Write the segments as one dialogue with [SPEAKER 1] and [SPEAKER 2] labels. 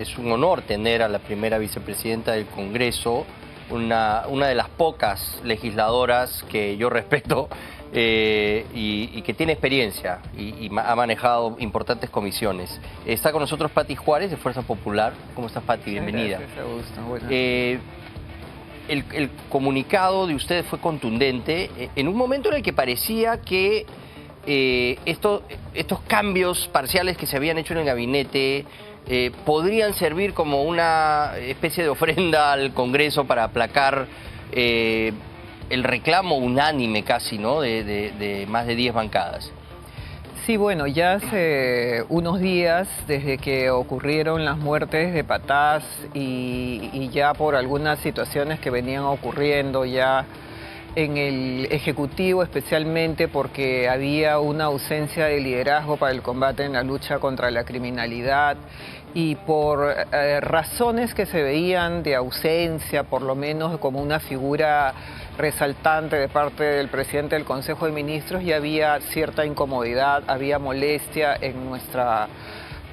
[SPEAKER 1] es un honor tener a la primera vicepresidenta del Congreso, una de las pocas legisladoras que yo respeto y que tiene experiencia y ha manejado importantes comisiones. Está con nosotros Pati Juárez, de Fuerza Popular. ¿Cómo estás, Pati? Bienvenida.
[SPEAKER 2] Gracias, Augusto. Buenas.
[SPEAKER 1] El comunicado de ustedes fue contundente en un momento en el que parecía que estos cambios parciales que se habían hecho en el gabinete podrían servir como una especie de ofrenda al Congreso para aplacar el reclamo unánime casi, ¿no?, de más de 10 bancadas.
[SPEAKER 2] Sí, bueno, ya hace unos días desde que ocurrieron las muertes de Patás y ya por algunas situaciones que venían ocurriendo ya en el Ejecutivo, especialmente porque había una ausencia de liderazgo para el combate en la lucha contra la criminalidad y por razones que se veían de ausencia, por lo menos como una figura resaltante de parte del presidente del Consejo de Ministros, ya había cierta incomodidad, había molestia en nuestra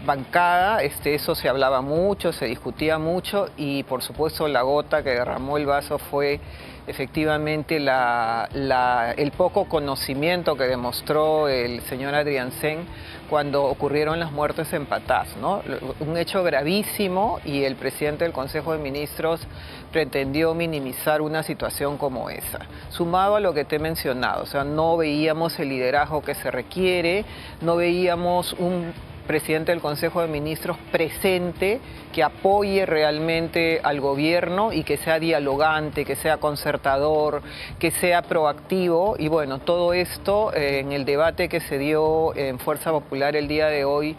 [SPEAKER 2] bancada. Eso se hablaba mucho, se discutía mucho y por supuesto la gota que derramó el vaso fue efectivamente el poco conocimiento que demostró el señor Adriancén cuando ocurrieron las muertes en Patás, ¿no? Un hecho gravísimo, y el presidente del Consejo de Ministros pretendió minimizar una situación como esa. Sumado a lo que te he mencionado, o sea, no veíamos el liderazgo que se requiere, no veíamos un presidente del Consejo de Ministros presente, que apoye realmente al gobierno y que sea dialogante, que sea concertador, que sea proactivo. Y bueno, todo esto en el debate que se dio en Fuerza Popular el día de hoy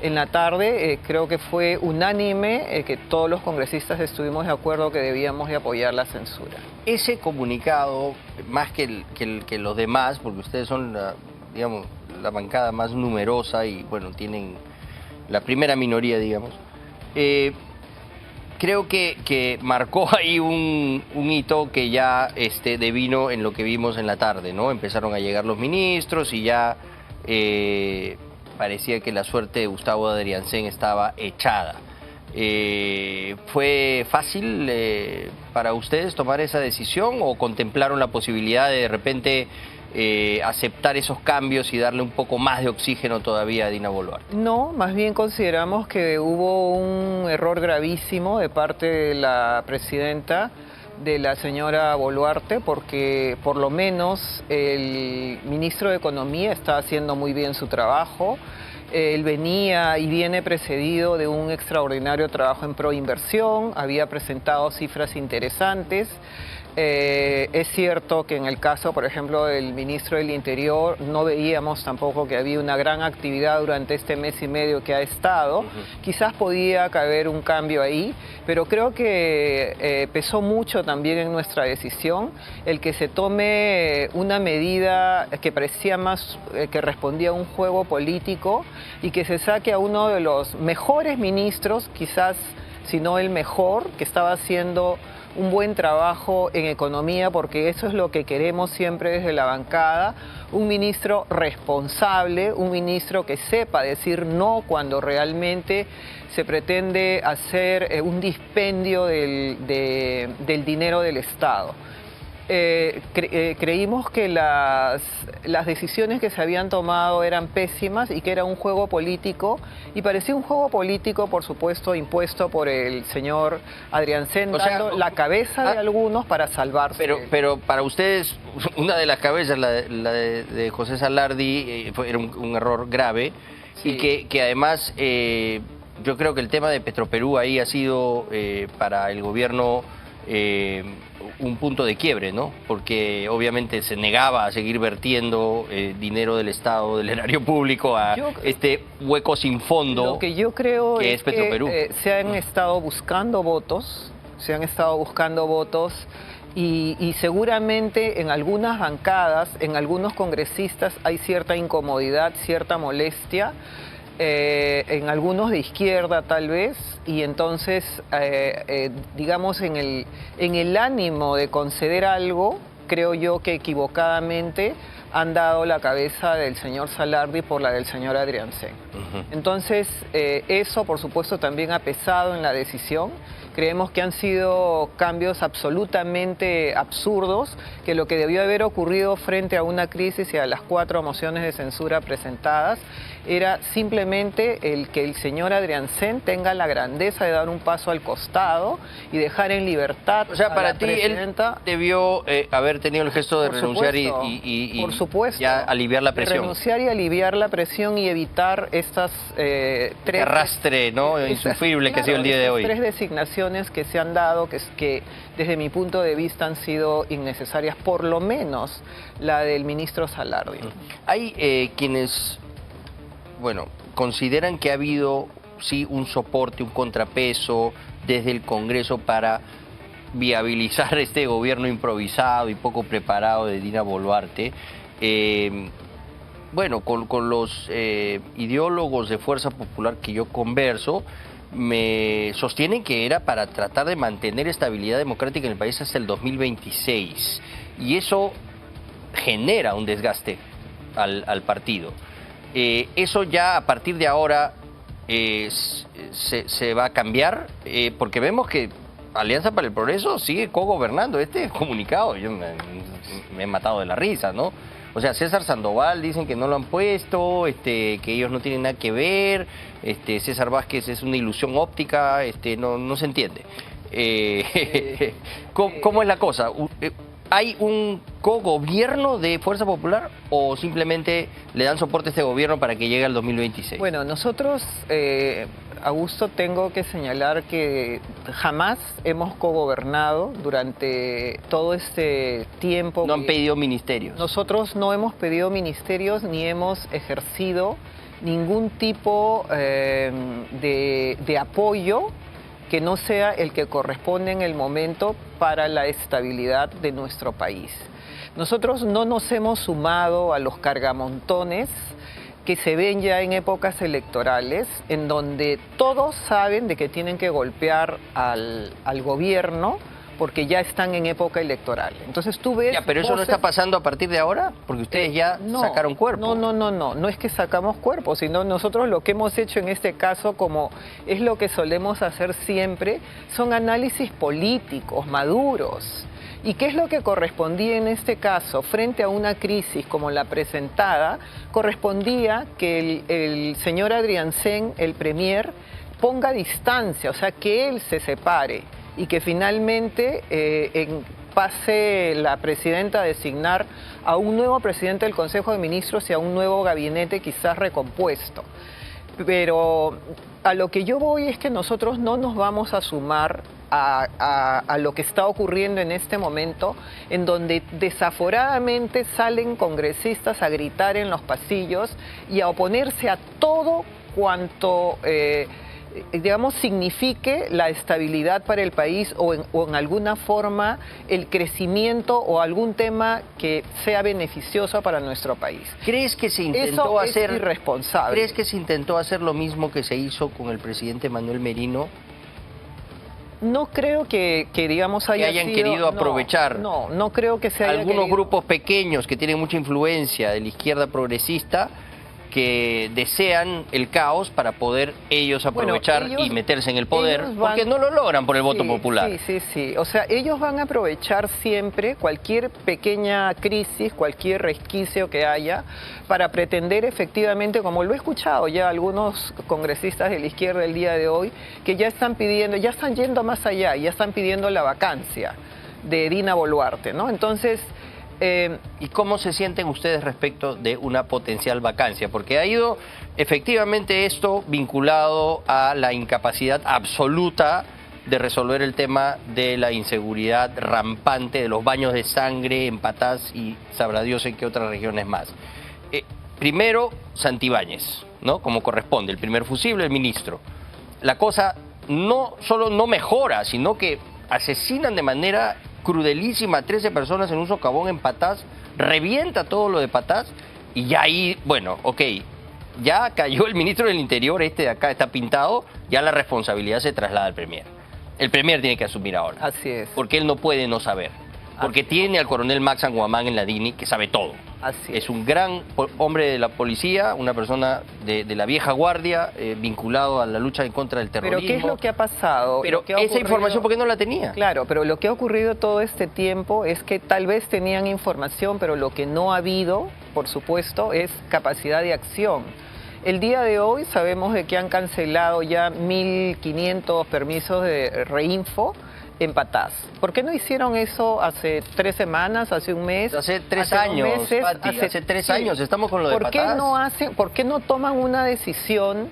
[SPEAKER 2] en la tarde, creo que fue unánime, que todos los congresistas estuvimos de acuerdo que debíamos de apoyar la censura.
[SPEAKER 1] Ese comunicado, más que los demás, porque ustedes son digamos, la bancada más numerosa y bueno, tienen la primera minoría, digamos, creo que marcó ahí un hito que ya devino en lo que vimos en la tarde, ¿no? Empezaron a llegar los ministros y ya parecía que la suerte de Gustavo Adriancén estaba echada. ¿Fue fácil para ustedes tomar esa decisión o contemplaron la posibilidad de repente aceptar esos cambios y darle un poco más de oxígeno todavía a Dina Boluarte?
[SPEAKER 2] No, más bien consideramos que hubo un error gravísimo de parte de la presidenta, de la señora Boluarte, porque por lo menos el ministro de Economía está haciendo muy bien su trabajo. Él venía y viene precedido de un extraordinario trabajo en proinversión, había presentado cifras interesantes. Es cierto que en el caso, por ejemplo, del ministro del Interior, no veíamos tampoco que había una gran actividad durante este mes y medio que ha estado. Quizás podía caber un cambio ahí, pero creo que pesó mucho también en nuestra decisión el que se tome una medida que parecía más que respondía a un juego político y que se saque a uno de los mejores ministros, quizás si no el mejor, que estaba haciendo un buen trabajo en economía, porque eso es lo que queremos siempre desde la bancada, un ministro responsable, un ministro que sepa decir no cuando realmente se pretende hacer un dispendio del dinero del Estado. Creímos que las decisiones que se habían tomado eran pésimas y que era un juego político, y parecía un juego político, por supuesto, impuesto por el señor Adriancén, dando la cabeza de algunos para salvarse.
[SPEAKER 1] Pero para ustedes, una de las cabezas, la de José Salardi, era un error grave, sí. Y que además yo creo que el tema de Petroperú ahí ha sido para el gobierno un punto de quiebre, ¿no? Porque obviamente se negaba a seguir vertiendo dinero del Estado, del erario público, a este hueco sin fondo.
[SPEAKER 2] Lo que yo creo
[SPEAKER 1] que es Petroperú.
[SPEAKER 2] Se han estado buscando votos, y seguramente en algunas bancadas, en algunos congresistas hay cierta incomodidad, cierta molestia, en algunos de izquierda tal vez, y entonces digamos en el ánimo de conceder algo creo yo que equivocadamente han dado la cabeza del señor Salardi por la del señor Adriancén. Entonces, eso por supuesto también ha pesado en la decisión. Creemos que han sido cambios absolutamente absurdos, que lo que debió haber ocurrido frente a una crisis y a las 4 mociones de censura presentadas era simplemente el que el señor Adriancén tenga la grandeza de dar un paso al costado y dejar en libertad
[SPEAKER 1] o sea,
[SPEAKER 2] a
[SPEAKER 1] para
[SPEAKER 2] la
[SPEAKER 1] ti
[SPEAKER 2] presidenta.
[SPEAKER 1] Él debió haber tenido el gesto de
[SPEAKER 2] Por
[SPEAKER 1] renunciar
[SPEAKER 2] supuesto,
[SPEAKER 1] y
[SPEAKER 2] por supuesto,
[SPEAKER 1] ya aliviar la presión.
[SPEAKER 2] Renunciar y aliviar la presión y evitar estas tres...
[SPEAKER 1] arrastre, ¿no? Insufrible que ha sido el día de hoy.
[SPEAKER 2] 3 designaciones que se han dado, que desde mi punto de vista han sido innecesarias, por lo menos la del ministro Salardi.
[SPEAKER 1] Hay quienes, bueno, consideran que ha habido, sí, un soporte, un contrapeso desde el Congreso para viabilizar este gobierno improvisado y poco preparado de Dina Boluarte. Bueno, con los ideólogos de Fuerza Popular que yo converso, me sostienen que era para tratar de mantener estabilidad democrática en el país hasta el 2026. Y eso genera un desgaste al partido. Eso ya a partir de ahora se va a cambiar, porque vemos que Alianza para el Progreso sigue cogobernando. Este comunicado, yo me he matado de la risa, ¿no? O sea, César Sandoval dicen que no lo han puesto, que ellos no tienen nada que ver, César Vázquez es una ilusión óptica, no se entiende. ¿Cómo es la cosa? ¿Hay un cogobierno de Fuerza Popular o simplemente le dan soporte a este gobierno para que llegue al 2026?
[SPEAKER 2] Bueno, nosotros, Augusto, tengo que señalar que jamás hemos cogobernado durante todo este tiempo.
[SPEAKER 1] No han pedido ministerios.
[SPEAKER 2] Nosotros no hemos pedido ministerios ni hemos ejercido ningún tipo de apoyo que no sea el que corresponde en el momento para la estabilidad de nuestro país. Nosotros no nos hemos sumado a los cargamontones que se ven ya en épocas electorales, en donde todos saben de que tienen que golpear al gobierno porque ya están en época electoral. Entonces tú ves...
[SPEAKER 1] Ya, pero eso no está pasando a partir de ahora, porque ustedes ya sacaron cuerpo.
[SPEAKER 2] No es que sacamos cuerpo, sino nosotros lo que hemos hecho en este caso, como es lo que solemos hacer siempre, son análisis políticos, maduros. ¿Y qué es lo que correspondía en este caso? Frente a una crisis como la presentada, correspondía que el señor Adriancén, el premier, ponga distancia, o sea, que él se separe y que finalmente pase la presidenta a designar a un nuevo presidente del Consejo de Ministros y a un nuevo gabinete quizás recompuesto. Pero a lo que yo voy es que nosotros no nos vamos a sumar a lo que está ocurriendo en este momento, en donde desaforadamente salen congresistas a gritar en los pasillos y a oponerse a todo cuanto... digamos, signifique la estabilidad para el país o en alguna forma el crecimiento o algún tema que sea beneficioso para nuestro país.
[SPEAKER 1] ¿Crees que se intentó
[SPEAKER 2] Eso
[SPEAKER 1] hacer...
[SPEAKER 2] es irresponsable.
[SPEAKER 1] ¿Crees que se intentó hacer lo mismo que se hizo con el presidente Manuel Merino?
[SPEAKER 2] No creo que digamos, haya
[SPEAKER 1] hayan
[SPEAKER 2] sido,
[SPEAKER 1] querido aprovechar
[SPEAKER 2] no creo que se haya
[SPEAKER 1] algunos
[SPEAKER 2] querido...
[SPEAKER 1] grupos pequeños que tienen mucha influencia de la izquierda progresista, que desean el caos para poder ellos aprovechar y meterse en el poder, porque no lo logran por el voto popular.
[SPEAKER 2] Sí. O sea, ellos van a aprovechar siempre cualquier pequeña crisis, cualquier resquicio que haya, para pretender efectivamente, como lo he escuchado ya algunos congresistas de la izquierda el día de hoy, que ya están pidiendo, ya están yendo más allá, ya están pidiendo la vacancia de Dina Boluarte, ¿no? Entonces...
[SPEAKER 1] ¿Y cómo se sienten ustedes respecto de una potencial vacancia? Porque ha ido efectivamente esto vinculado a la incapacidad absoluta de resolver el tema de la inseguridad rampante, de los baños de sangre en Patás y sabrá Dios en qué otras regiones más. Primero, Santibáñez, ¿no? Como corresponde, el primer fusible, el ministro. La cosa no solo no mejora, sino que asesinan de manera crudelísima a 13 personas en un socavón en Patás, revienta todo lo de Patás y ya ahí, bueno, ok, ya cayó el ministro del Interior, de acá está pintado, ya la responsabilidad se traslada al premier. El premier tiene que asumir ahora.
[SPEAKER 2] Así es.
[SPEAKER 1] Porque él no puede no saber. porque tiene al coronel Max Anguamán en la DINI, que sabe todo.
[SPEAKER 2] Así
[SPEAKER 1] Es un gran hombre de la policía, una persona de la vieja guardia, vinculado a la lucha en contra del terrorismo.
[SPEAKER 2] Pero ¿qué es lo que ha pasado?
[SPEAKER 1] Pero
[SPEAKER 2] Lo que ha
[SPEAKER 1] esa
[SPEAKER 2] ocurrido...
[SPEAKER 1] información, ¿por qué no la tenía?
[SPEAKER 2] Claro, pero lo que ha ocurrido todo este tiempo es que tal vez tenían información, pero lo que no ha habido, por supuesto, es capacidad de acción. El día de hoy sabemos de que han cancelado ya 1.500 permisos de reinfo en Patás. ¿Por qué no hicieron eso hace 3 semanas, hace un mes?
[SPEAKER 1] Hace 3
[SPEAKER 2] hace 2
[SPEAKER 1] años,
[SPEAKER 2] meses,
[SPEAKER 1] Pati, hace 3 años, estamos con lo de
[SPEAKER 2] ¿Por qué
[SPEAKER 1] Patás?
[SPEAKER 2] ¿Por qué no toman una decisión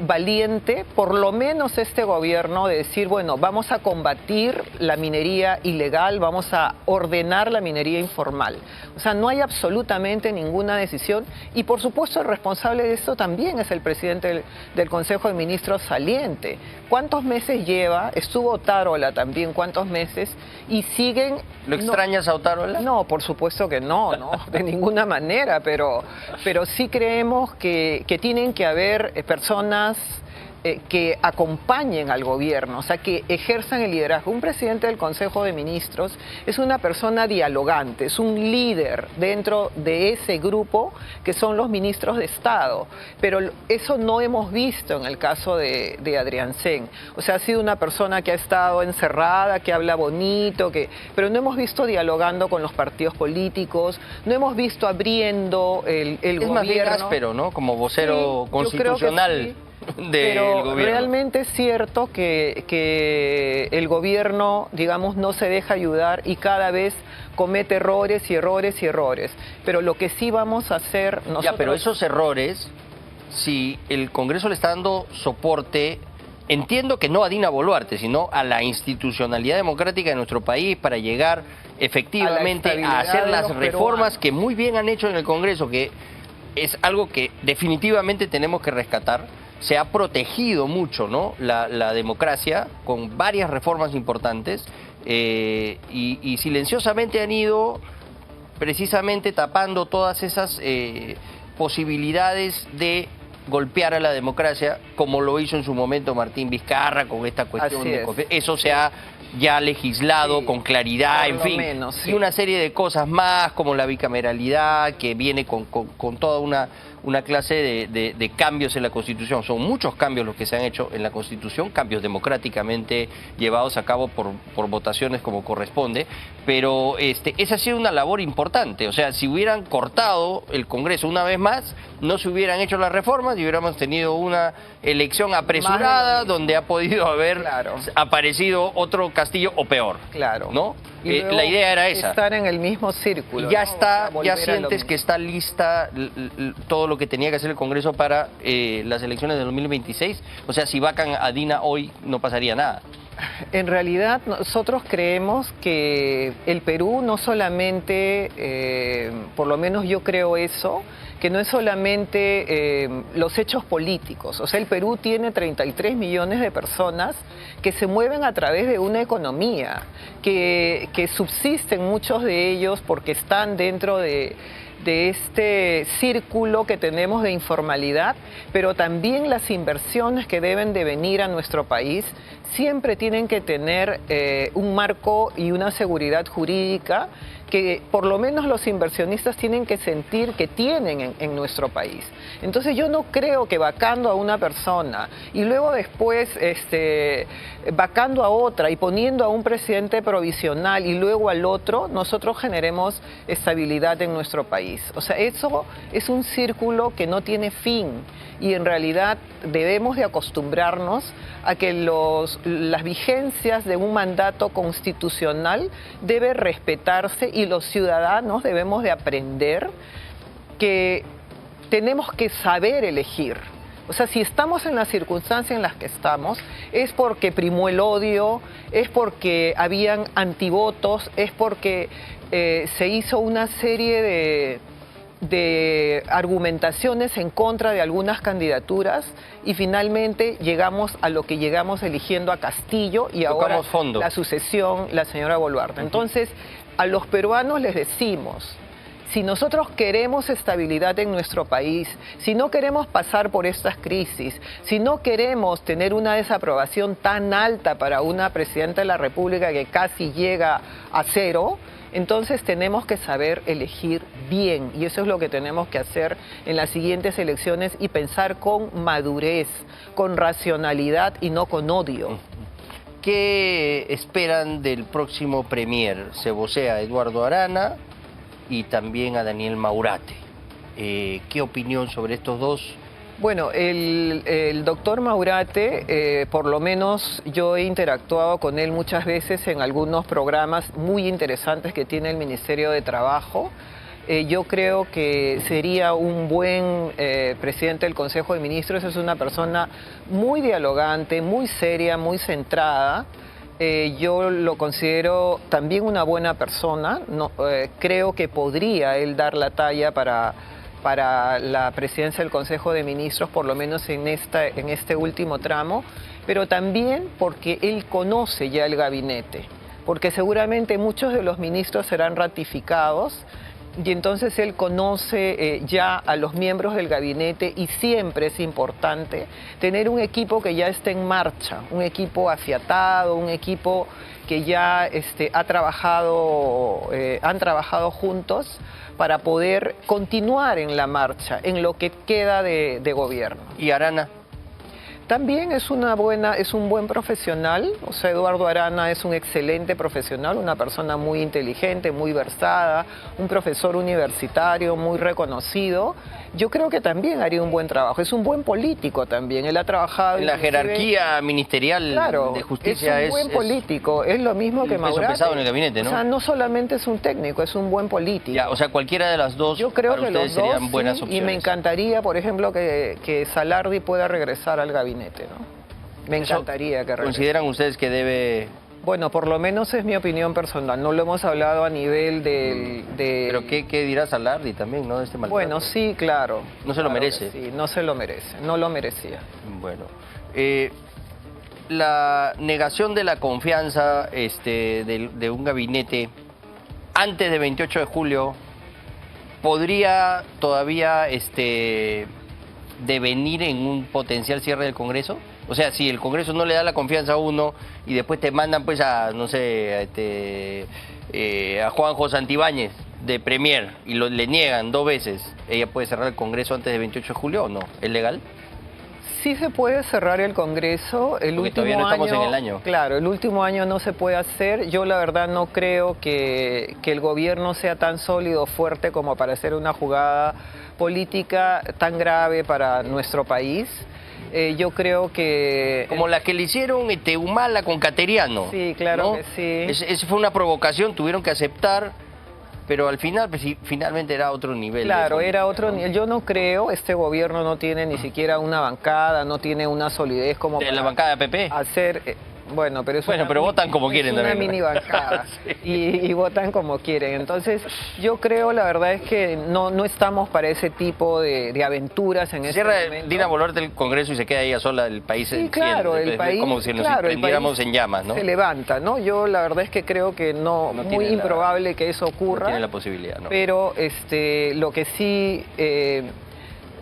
[SPEAKER 2] valiente, por lo menos este gobierno, de decir, bueno, vamos a combatir la minería ilegal, vamos a ordenar la minería informal? O sea, no hay absolutamente ninguna decisión y por supuesto el responsable de esto también es el presidente del Consejo de Ministros saliente. ¿Cuántos meses lleva? Estuvo Otárola también, ¿cuántos meses? Y siguen...
[SPEAKER 1] ¿Lo extrañas a Otárola?
[SPEAKER 2] No, por supuesto que no, de ninguna manera, pero sí creemos que tienen que haber personas que acompañen al gobierno, o sea, que ejerzan el liderazgo. Un presidente del Consejo de Ministros es una persona dialogante, es un líder dentro de ese grupo que son los ministros de Estado, pero eso no hemos visto en el caso de Adriancén. O sea, ha sido una persona que ha estado encerrada, que habla bonito, pero no hemos visto dialogando con los partidos políticos, no hemos visto abriendo el gobierno.
[SPEAKER 1] Es más bien áspero, ¿no? Como vocero constitucional.
[SPEAKER 2] Pero realmente es cierto que el gobierno, digamos, no se deja ayudar y cada vez comete errores y errores y errores. Pero lo que sí vamos a hacer nosotros...
[SPEAKER 1] Ya, pero esos errores, si el Congreso le está dando soporte, entiendo que no a Dina Boluarte, sino a la institucionalidad democrática de nuestro país para llegar efectivamente a hacer las reformas que muy bien han hecho en el Congreso, que es algo que definitivamente tenemos que rescatar. Se ha protegido mucho, ¿no?, la democracia con varias reformas importantes y silenciosamente han ido precisamente tapando todas esas posibilidades de golpear a la democracia, como lo hizo en su momento Martín Vizcarra con esta cuestión de eso se ha ya legislado con claridad, en fin, y una serie de cosas más como la bicameralidad que viene con toda una clase de cambios en la Constitución. Son muchos cambios los que se han hecho en la Constitución, cambios democráticamente llevados a cabo por votaciones como corresponde, pero esa ha sido una labor importante. O sea, si hubieran cortado el Congreso una vez más, no se hubieran hecho las reformas y hubiéramos tenido una elección apresurada donde ha podido haber aparecido otro Castillo o peor.
[SPEAKER 2] Claro.
[SPEAKER 1] ¿No? La idea era esa.
[SPEAKER 2] Estar en el mismo círculo.
[SPEAKER 1] Y ya está, ya sientes que está lista todo lo que tenía que hacer el Congreso para las elecciones de 2026. O sea, si vacan a Dina hoy no pasaría nada.
[SPEAKER 2] En realidad nosotros creemos que el Perú no solamente, por lo menos yo creo eso, que no es solamente los hechos políticos. O sea, el Perú tiene 33 millones de personas que se mueven a través de una economía, que subsisten muchos de ellos porque están dentro de este círculo que tenemos de informalidad, pero también las inversiones que deben de venir a nuestro país siempre tienen que tener un marco y una seguridad jurídica que por lo menos los inversionistas tienen que sentir que tienen en nuestro país. Entonces yo no creo que vacando a una persona y luego después vacando a otra y poniendo a un presidente provisional y luego al otro, nosotros generemos estabilidad en nuestro país. O sea, eso es un círculo que no tiene fin y en realidad debemos de acostumbrarnos a que las vigencias de un mandato constitucional debe respetarse y los ciudadanos debemos de aprender que tenemos que saber elegir. O sea, si estamos en las circunstancias en las que estamos, es porque primó el odio, es porque habían antivotos, es porque se hizo una serie de argumentaciones en contra de algunas candidaturas y finalmente llegamos a lo que llegamos eligiendo a Castillo y ahora la sucesión, la señora Boluarte. Entonces, a los peruanos les decimos Si nosotros queremos estabilidad en nuestro país, si no queremos pasar por estas crisis, si no queremos tener una desaprobación tan alta para una presidenta de la República que casi llega a cero, entonces tenemos que saber elegir bien, y eso es lo que tenemos que hacer en las siguientes elecciones, y pensar con madurez, con racionalidad y no con odio.
[SPEAKER 1] ¿Qué esperan del próximo premier? Se vocea a Eduardo Arana y también a Daniel Maurate. ¿Qué opinión sobre estos dos?
[SPEAKER 2] Bueno, el doctor Maurate, por lo menos yo he interactuado con él muchas veces en algunos programas muy interesantes que tiene el Ministerio de Trabajo. Yo creo que sería un buen presidente del Consejo de Ministros. Es una persona muy dialogante, muy seria, muy centrada. Yo lo considero también una buena persona. No, creo que podría él dar la talla para la presidencia del Consejo de Ministros, por lo menos en este último tramo, pero también porque él conoce ya el gabinete, porque seguramente muchos de los ministros serán ratificados, y entonces él conoce ya a los miembros del gabinete, y siempre es importante tener un equipo que ya esté en marcha, un equipo afiatado, un equipo que ya han trabajado juntos para poder continuar en la marcha, en lo que queda de gobierno.
[SPEAKER 1] ¿Y Arana?
[SPEAKER 2] También es un buen profesional. O sea, Eduardo Arana es un excelente profesional, una persona muy inteligente, muy versada, un profesor universitario muy reconocido. Yo creo que también haría un buen trabajo. Es un buen político también. Él ha trabajado
[SPEAKER 1] en la jerarquía ministerial, claro, de justicia.
[SPEAKER 2] Es un buen político. Es lo mismo que Maurate.
[SPEAKER 1] Es pesado en el gabinete, ¿no?
[SPEAKER 2] O sea, no solamente es un técnico, es un buen político.
[SPEAKER 1] Ya, o sea, cualquiera de las dos.
[SPEAKER 2] Yo creo
[SPEAKER 1] para
[SPEAKER 2] que
[SPEAKER 1] ustedes
[SPEAKER 2] los dos
[SPEAKER 1] serían buenas opciones.
[SPEAKER 2] Y me encantaría, por ejemplo, que Salardi pueda regresar al gabinete, ¿no? Me encantaría que regrese.
[SPEAKER 1] ¿Consideran ustedes que debe...?
[SPEAKER 2] Bueno, por lo menos es mi opinión personal. No lo hemos hablado a nivel del...
[SPEAKER 1] ¿Pero qué dirá Salardi también, no? De este maltrato.
[SPEAKER 2] Bueno, sí, claro.
[SPEAKER 1] ¿No se lo merece?
[SPEAKER 2] Sí, no se lo merece. No lo merecía.
[SPEAKER 1] Bueno. La negación de la confianza de un gabinete antes del 28 de julio podría todavía devenir en un potencial cierre del Congreso. O sea, si el Congreso no le da la confianza a uno y después te mandan pues a, no sé, a Juanjo Santibáñez de premier y le niegan 2 veces, ¿ella puede cerrar el Congreso antes del 28 de julio o no? ¿Es legal?
[SPEAKER 2] Sí se puede cerrar el Congreso.
[SPEAKER 1] Porque todavía no estamos en el año.
[SPEAKER 2] Claro, el último año no se puede hacer. Yo la verdad no creo que el gobierno sea tan sólido, fuerte como para hacer una jugada política tan grave para nuestro país. Yo creo que...
[SPEAKER 1] Como la que le hicieron Humala con Cateriano.
[SPEAKER 2] Sí, claro, ¿no? Que sí.
[SPEAKER 1] Esa fue una provocación, tuvieron que aceptar, pero al final, pues, finalmente era otro nivel.
[SPEAKER 2] Claro, era otro nivel. Yo no creo, este gobierno no tiene ni siquiera una bancada, no tiene una solidez como
[SPEAKER 1] de la bancada de PP.
[SPEAKER 2] Hacer... Bueno, pero
[SPEAKER 1] votan como quieren también.
[SPEAKER 2] Es una mini bancada. Sí. y votan como quieren. Entonces, yo creo, la verdad es que no estamos para ese tipo de aventuras en este momento.
[SPEAKER 1] Cierra Dina Boluarte el Congreso y se queda ella sola, el país
[SPEAKER 2] sí, claro, el país,
[SPEAKER 1] como si nos prendiéramos en llamas, ¿no?
[SPEAKER 2] Se levanta, ¿no? Yo la verdad es que creo que muy improbable que eso ocurra.
[SPEAKER 1] No tiene la posibilidad, ¿no?
[SPEAKER 2] Pero lo que sí...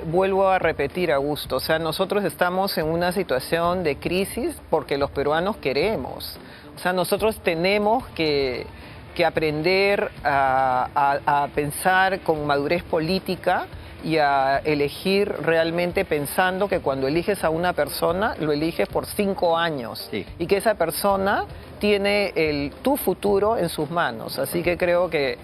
[SPEAKER 2] vuelvo a repetir, Augusto, o sea, nosotros estamos en una situación de crisis porque los peruanos queremos. O sea, nosotros tenemos que aprender a pensar con madurez política y a elegir realmente pensando que cuando eliges a una persona, lo eliges por 5 años.
[SPEAKER 1] Sí.
[SPEAKER 2] Y que esa persona tiene tu futuro en sus manos. Así que creo que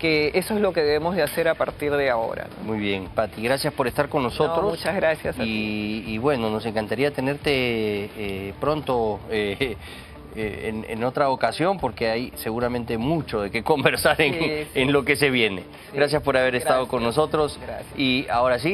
[SPEAKER 2] eso es lo que debemos de hacer a partir de ahora, ¿no?
[SPEAKER 1] Muy bien, Pati, gracias por estar con nosotros.
[SPEAKER 2] No, muchas gracias a ti.
[SPEAKER 1] Y bueno, nos encantaría tenerte pronto en otra ocasión, porque hay seguramente mucho de qué conversar en lo que se viene. Sí. Gracias por haber estado con nosotros.
[SPEAKER 2] Gracias.
[SPEAKER 1] Y ahora sí.